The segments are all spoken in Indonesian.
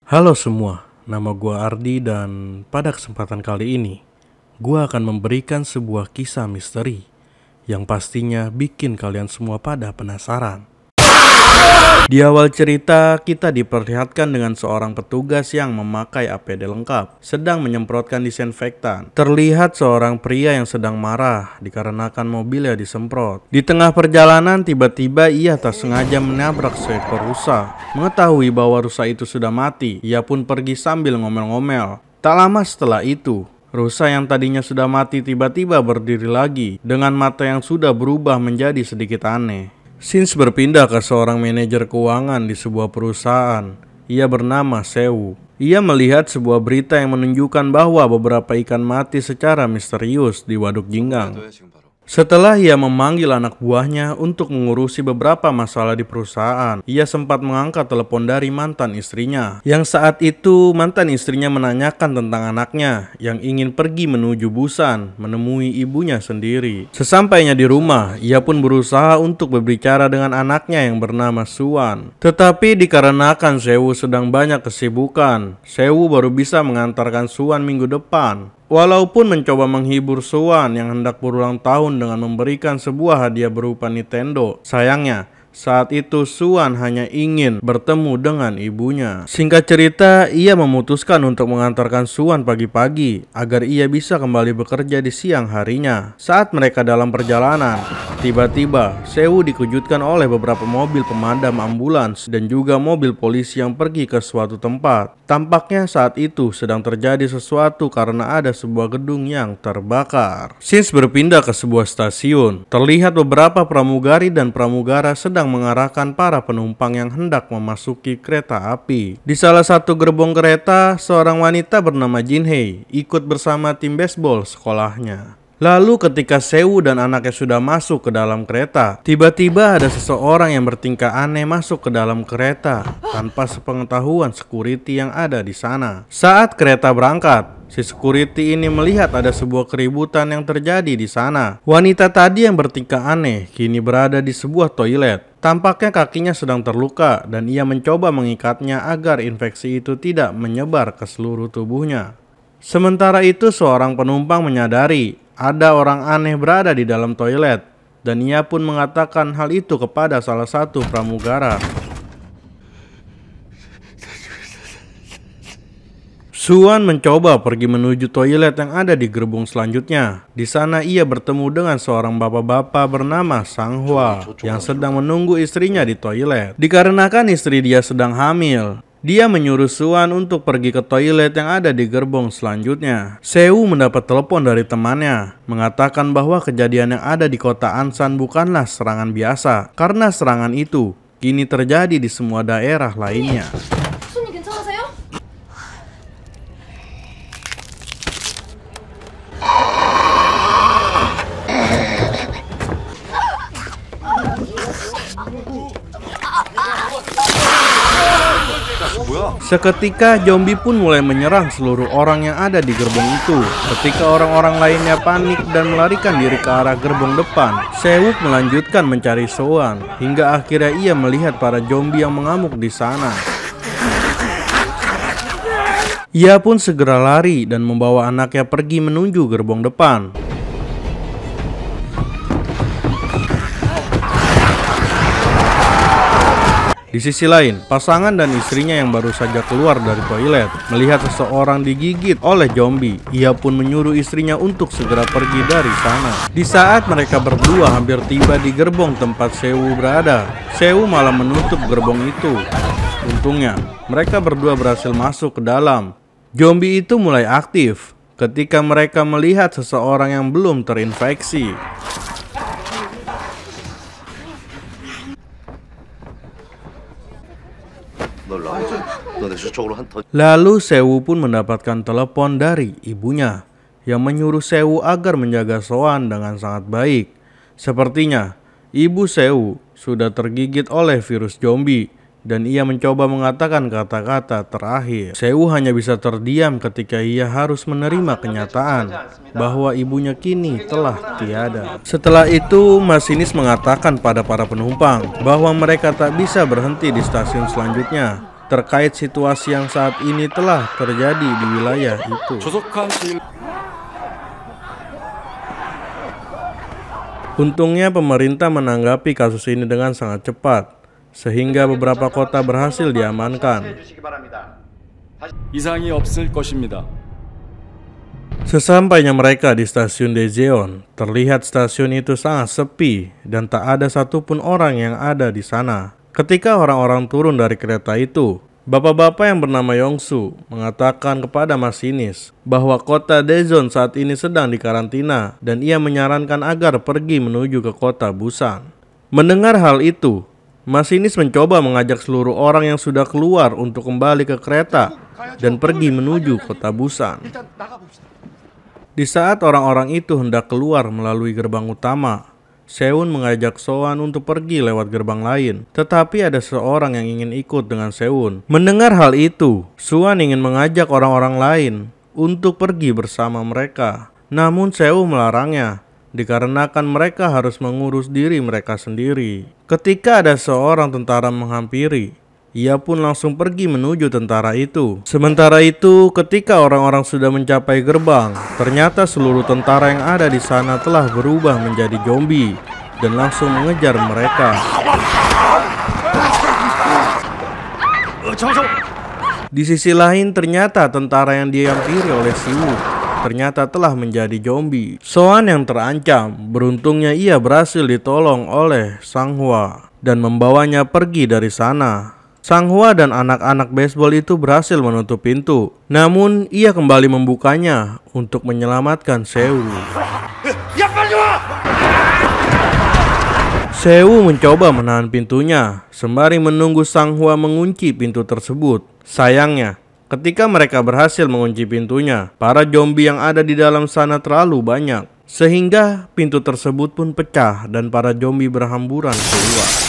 Halo semua, nama gua Ardi dan pada kesempatan kali ini gua akan memberikan sebuah kisah misteri yang pastinya bikin kalian semua pada penasaran. Di awal cerita, kita diperlihatkan dengan seorang petugas yang memakai APD lengkap, sedang menyemprotkan disinfektan. Terlihat seorang pria yang sedang marah dikarenakan mobilnya disemprot. Di tengah perjalanan, tiba-tiba ia tak sengaja menabrak seekor rusa. Mengetahui bahwa rusa itu sudah mati, ia pun pergi sambil ngomel-ngomel. Tak lama setelah itu, rusa yang tadinya sudah mati tiba-tiba berdiri lagi dengan mata yang sudah berubah menjadi sedikit aneh. Sins berpindah ke seorang manajer keuangan di sebuah perusahaan. Ia bernama Sewu. Ia melihat sebuah berita yang menunjukkan bahwa beberapa ikan mati secara misterius di Waduk Jinggang. Setelah ia memanggil anak buahnya untuk mengurusi beberapa masalah di perusahaan, ia sempat mengangkat telepon dari mantan istrinya. Yang saat itu mantan istrinya menanyakan tentang anaknya yang ingin pergi menuju Busan menemui ibunya sendiri. Sesampainya di rumah, ia pun berusaha untuk berbicara dengan anaknya yang bernama Suan. Tetapi dikarenakan Sewu sedang banyak kesibukan, Sewu baru bisa mengantarkan Suan minggu depan. Walaupun mencoba menghibur Suan yang hendak berulang tahun dengan memberikan sebuah hadiah berupa Nintendo, sayangnya saat itu Suan hanya ingin bertemu dengan ibunya. Singkat cerita, ia memutuskan untuk mengantarkan Suan pagi-pagi agar ia bisa kembali bekerja di siang harinya. Saat mereka dalam perjalanan, tiba-tiba Sewu dikejutkan oleh beberapa mobil pemadam ambulans dan juga mobil polisi yang pergi ke suatu tempat. Tampaknya saat itu sedang terjadi sesuatu karena ada sebuah gedung yang terbakar. Sins berpindah ke sebuah stasiun. Terlihat beberapa pramugari dan pramugara sedang mengarahkan para penumpang yang hendak memasuki kereta api. Di salah satu gerbong kereta, seorang wanita bernama Jinhei ikut bersama tim baseball sekolahnya. Lalu ketika Sewu dan anaknya sudah masuk ke dalam kereta, tiba-tiba ada seseorang yang bertingkah aneh masuk ke dalam kereta tanpa sepengetahuan security yang ada di sana. Saat kereta berangkat, si security ini melihat ada sebuah keributan yang terjadi di sana. Wanita tadi yang bertingkah aneh kini berada di sebuah toilet. Tampaknya kakinya sedang terluka dan ia mencoba mengikatnya agar infeksi itu tidak menyebar ke seluruh tubuhnya. Sementara itu seorang penumpang menyadari ada orang aneh berada di dalam toilet dan ia pun mengatakan hal itu kepada salah satu pramugara. Suan mencoba pergi menuju toilet yang ada di gerbong selanjutnya. Di sana ia bertemu dengan seorang bapak-bapak bernama Sanghua yang sedang menunggu istrinya di toilet. Dikarenakan istri dia sedang hamil, dia menyuruh Suan untuk pergi ke toilet yang ada di gerbong selanjutnya. Sewu mendapat telepon dari temannya, mengatakan bahwa kejadian yang ada di kota Ansan bukanlah serangan biasa, karena serangan itu kini terjadi di semua daerah lainnya. Seketika zombie pun mulai menyerang seluruh orang yang ada di gerbong itu. Ketika orang-orang lainnya panik dan melarikan diri ke arah gerbong depan, Sewuk melanjutkan mencari Suan hingga akhirnya ia melihat para zombie yang mengamuk di sana. Ia pun segera lari dan membawa anaknya pergi menuju gerbong depan. Di sisi lain, pasangan dan istrinya yang baru saja keluar dari toilet melihat seseorang digigit oleh zombie. Ia pun menyuruh istrinya untuk segera pergi dari sana. Di saat mereka berdua hampir tiba di gerbong tempat Sewu berada, Sewu malah menutup gerbong itu. Untungnya, mereka berdua berhasil masuk ke dalam. Zombie itu mulai aktif ketika mereka melihat seseorang yang belum terinfeksi. Lalu Sewu pun mendapatkan telepon dari ibunya yang menyuruh Sewu agar menjaga Suan dengan sangat baik. Sepertinya ibu Sewu sudah tergigit oleh virus zombie dan ia mencoba mengatakan kata-kata terakhir. Sewu hanya bisa terdiam ketika ia harus menerima kenyataan bahwa ibunya kini telah tiada. Setelah itu, masinis mengatakan pada para penumpang bahwa mereka tak bisa berhenti di stasiun selanjutnya terkait situasi yang saat ini telah terjadi di wilayah itu. Untungnya pemerintah menanggapi kasus ini dengan sangat cepat, sehingga beberapa kota berhasil diamankan. 이상이 없을 것입니다. Sesampainya mereka di stasiun Daejeon, terlihat stasiun itu sangat sepi dan tak ada satupun orang yang ada di sana. Ketika orang-orang turun dari kereta itu, bapak-bapak yang bernama Yongsu mengatakan kepada masinis bahwa kota Daejeon saat ini sedang dikarantina dan ia menyarankan agar pergi menuju ke kota Busan. Mendengar hal itu, masinis mencoba mengajak seluruh orang yang sudah keluar untuk kembali ke kereta dan pergi menuju kota Busan. Di saat orang-orang itu hendak keluar melalui gerbang utama, Sehun mengajak Soan untuk pergi lewat gerbang lain, tetapi ada seorang yang ingin ikut dengan Sehun. Mendengar hal itu, Soan ingin mengajak orang-orang lain untuk pergi bersama mereka. Namun Sehun melarangnya, dikarenakan mereka harus mengurus diri mereka sendiri. Ketika ada seorang tentara menghampiri, ia pun langsung pergi menuju tentara itu. Sementara itu, ketika orang-orang sudah mencapai gerbang, ternyata seluruh tentara yang ada di sana telah berubah menjadi zombie dan langsung mengejar mereka. Di sisi lain, ternyata tentara yang dihampiri oleh Siwoo ternyata telah menjadi zombie. Soan yang terancam, beruntungnya ia berhasil ditolong oleh Sanghwa dan membawanya pergi dari sana. Sanghwa dan anak-anak baseball itu berhasil menutup pintu, namun ia kembali membukanya untuk menyelamatkan Sehun. Sehun mencoba menahan pintunya, sembari menunggu Sanghwa mengunci pintu tersebut. Sayangnya, ketika mereka berhasil mengunci pintunya, para zombie yang ada di dalam sana terlalu banyak, sehingga pintu tersebut pun pecah dan para zombie berhamburan keluar.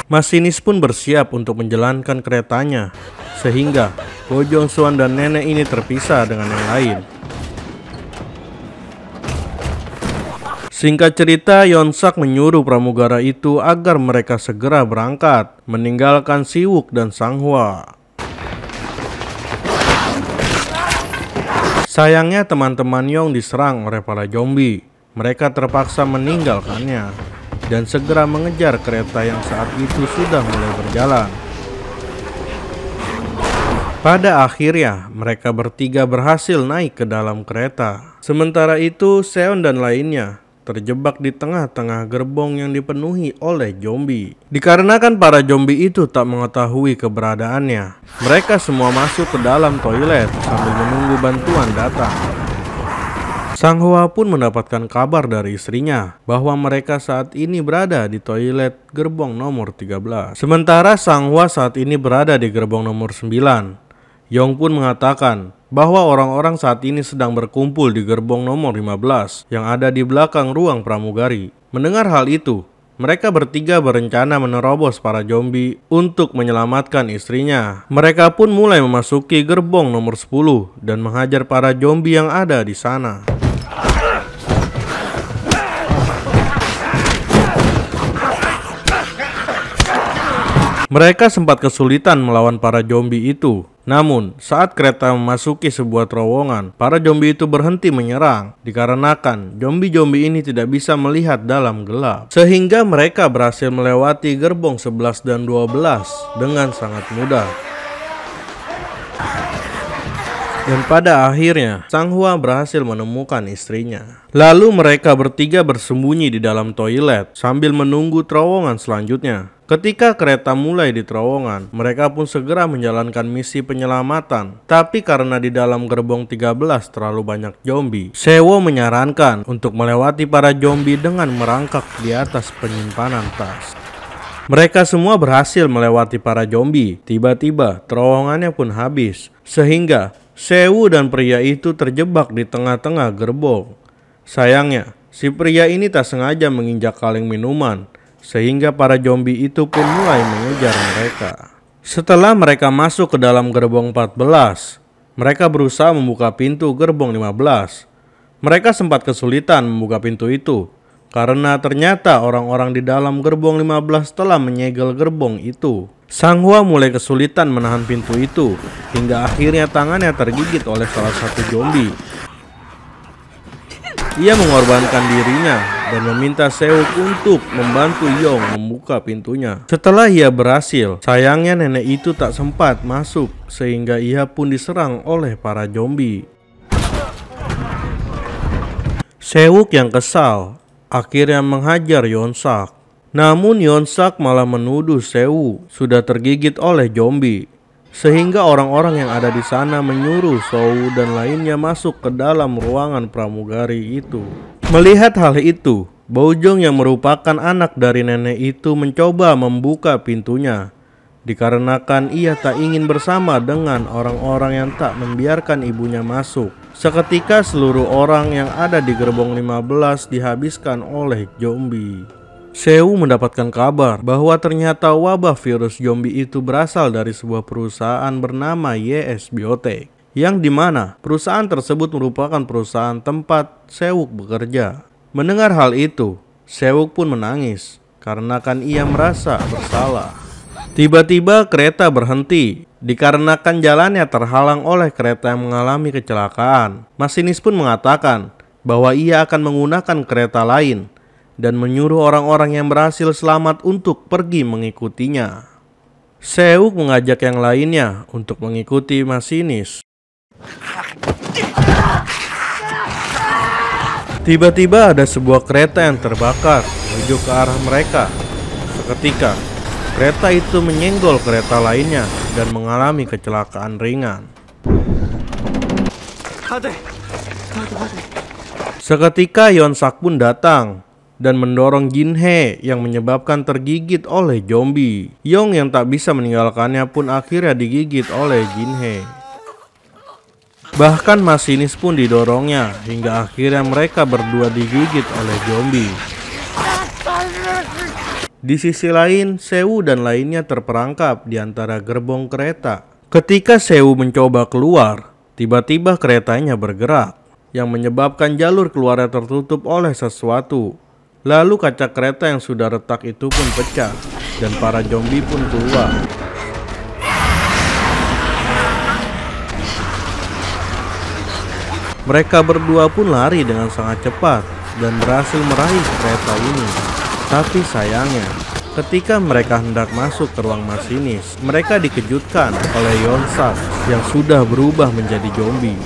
Masinis pun bersiap untuk menjalankan keretanya, sehingga Go Jong Suan dan nenek ini terpisah dengan yang lain. Singkat cerita, Yeonsak menyuruh pramugara itu agar mereka segera berangkat, meninggalkan Siwook dan Sanghwa. Sayangnya teman-teman Yong diserang oleh para zombie. Mereka terpaksa meninggalkannya dan segera mengejar kereta yang saat itu sudah mulai berjalan. Pada akhirnya, mereka bertiga berhasil naik ke dalam kereta. Sementara itu, Seon dan lainnya terjebak di tengah-tengah gerbong yang dipenuhi oleh zombie. Dikarenakan para zombie itu tak mengetahui keberadaannya, mereka semua masuk ke dalam toilet sambil menunggu bantuan datang. Sanghwa pun mendapatkan kabar dari istrinya bahwa mereka saat ini berada di toilet gerbong nomor 13. Sementara Sanghwa saat ini berada di gerbong nomor 9. Yong pun mengatakan bahwa orang-orang saat ini sedang berkumpul di gerbong nomor 15 yang ada di belakang ruang pramugari. Mendengar hal itu, mereka bertiga berencana menerobos para zombie untuk menyelamatkan istrinya. Mereka pun mulai memasuki gerbong nomor 10 dan menghajar para zombie yang ada di sana. Mereka sempat kesulitan melawan para zombie itu. Namun, saat kereta memasuki sebuah terowongan, para zombie itu berhenti menyerang dikarenakan zombie-zombie ini tidak bisa melihat dalam gelap. Sehingga mereka berhasil melewati gerbong 11 dan 12 dengan sangat mudah. Dan pada akhirnya, Sanghwa berhasil menemukan istrinya. Lalu mereka bertiga bersembunyi di dalam toilet sambil menunggu terowongan selanjutnya. Ketika kereta mulai di terowongan, mereka pun segera menjalankan misi penyelamatan. Tapi karena di dalam gerbong 13 terlalu banyak zombie, Sewo menyarankan untuk melewati para zombie dengan merangkak di atas penyimpanan tas. Mereka semua berhasil melewati para zombie. Tiba-tiba terowongannya pun habis, sehingga Sewo dan pria itu terjebak di tengah-tengah gerbong. Sayangnya, si pria ini tak sengaja menginjak kaleng minuman, sehingga para zombie itu pun mulai mengejar mereka. Setelah mereka masuk ke dalam gerbong 14, mereka berusaha membuka pintu gerbong 15. Mereka sempat kesulitan membuka pintu itu. karena ternyata orang-orang di dalam gerbong 15 telah menyegel gerbong itu. Sang Hua mulai kesulitan menahan pintu itu, hingga akhirnya tangannya tergigit oleh salah satu zombie. Ia mengorbankan dirinya dan meminta Seuk untuk membantu Yong membuka pintunya. Setelah ia berhasil, sayangnya nenek itu tak sempat masuk sehingga ia pun diserang oleh para zombie. Seuk yang kesal akhirnya menghajar Yeonsak. Namun Yeonsak malah menuduh Seuk sudah tergigit oleh zombie, sehingga orang-orang yang ada di sana menyuruh Sou dan lainnya masuk ke dalam ruangan pramugari itu. Melihat hal itu, Bojong yang merupakan anak dari nenek itu mencoba membuka pintunya, dikarenakan ia tak ingin bersama dengan orang-orang yang tak membiarkan ibunya masuk. Seketika seluruh orang yang ada di gerbong 15 dihabiskan oleh zombie. Seuk mendapatkan kabar bahwa ternyata wabah virus zombie itu berasal dari sebuah perusahaan bernama YS Biotech, yang dimana perusahaan tersebut merupakan perusahaan tempat Seuk bekerja. Mendengar hal itu, Seuk pun menangis karena kan ia merasa bersalah. Tiba-tiba kereta berhenti dikarenakan jalannya terhalang oleh kereta yang mengalami kecelakaan. Masinis pun mengatakan bahwa ia akan menggunakan kereta lain dan menyuruh orang-orang yang berhasil selamat untuk pergi mengikutinya. Seuk mengajak yang lainnya untuk mengikuti masinis. Tiba-tiba ada sebuah kereta yang terbakar menuju ke arah mereka. Seketika, kereta itu menyenggol kereta lainnya dan mengalami kecelakaan ringan. Seketika Yeonsak pun datang dan mendorong Jin Hye yang menyebabkan tergigit oleh zombie. Yong yang tak bisa meninggalkannya pun akhirnya digigit oleh Jin Hye. Bahkan masinis pun didorongnya hingga akhirnya mereka berdua digigit oleh zombie. Di sisi lain, Seuk dan lainnya terperangkap di antara gerbong kereta. Ketika Seuk mencoba keluar, tiba-tiba keretanya bergerak, yang menyebabkan jalur keluarnya tertutup oleh sesuatu. Lalu kaca kereta yang sudah retak itu pun pecah, dan para zombie pun keluar. Mereka berdua pun lari dengan sangat cepat dan berhasil meraih kereta ini. Tapi sayangnya, ketika mereka hendak masuk ke ruang masinis, mereka dikejutkan oleh Yeonsak yang sudah berubah menjadi zombie.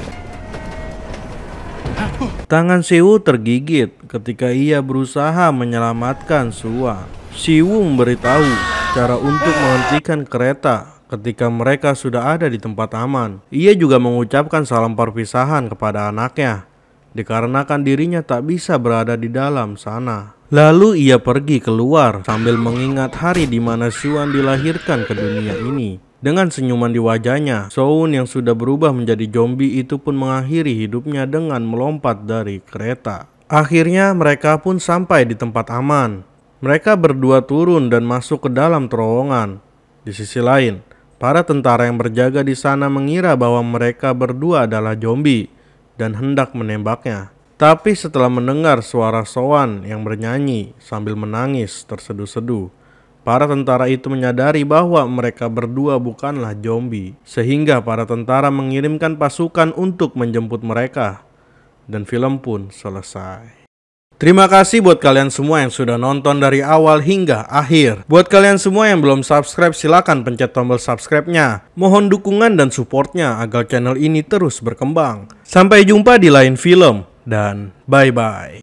Tangan Siwoo tergigit ketika ia berusaha menyelamatkan Suwa. Siwoo memberitahu cara untuk menghentikan kereta ketika mereka sudah ada di tempat aman. Ia juga mengucapkan salam perpisahan kepada anaknya, dikarenakan dirinya tak bisa berada di dalam sana. Lalu ia pergi keluar sambil mengingat hari di mana Suwan dilahirkan ke dunia ini. Dengan senyuman di wajahnya, Soun yang sudah berubah menjadi zombie itu pun mengakhiri hidupnya dengan melompat dari kereta. Akhirnya mereka pun sampai di tempat aman. Mereka berdua turun dan masuk ke dalam terowongan. Di sisi lain, para tentara yang berjaga di sana mengira bahwa mereka berdua adalah zombie dan hendak menembaknya. Tapi setelah mendengar suara Sowan yang bernyanyi sambil menangis terseduh-seduh, para tentara itu menyadari bahwa mereka berdua bukanlah zombie, sehingga para tentara mengirimkan pasukan untuk menjemput mereka. Dan film pun selesai. Terima kasih buat kalian semua yang sudah nonton dari awal hingga akhir. Buat kalian semua yang belum subscribe, silakan pencet tombol subscribe-nya. Mohon dukungan dan supportnya agar channel ini terus berkembang. Sampai jumpa di lain film, dan bye-bye.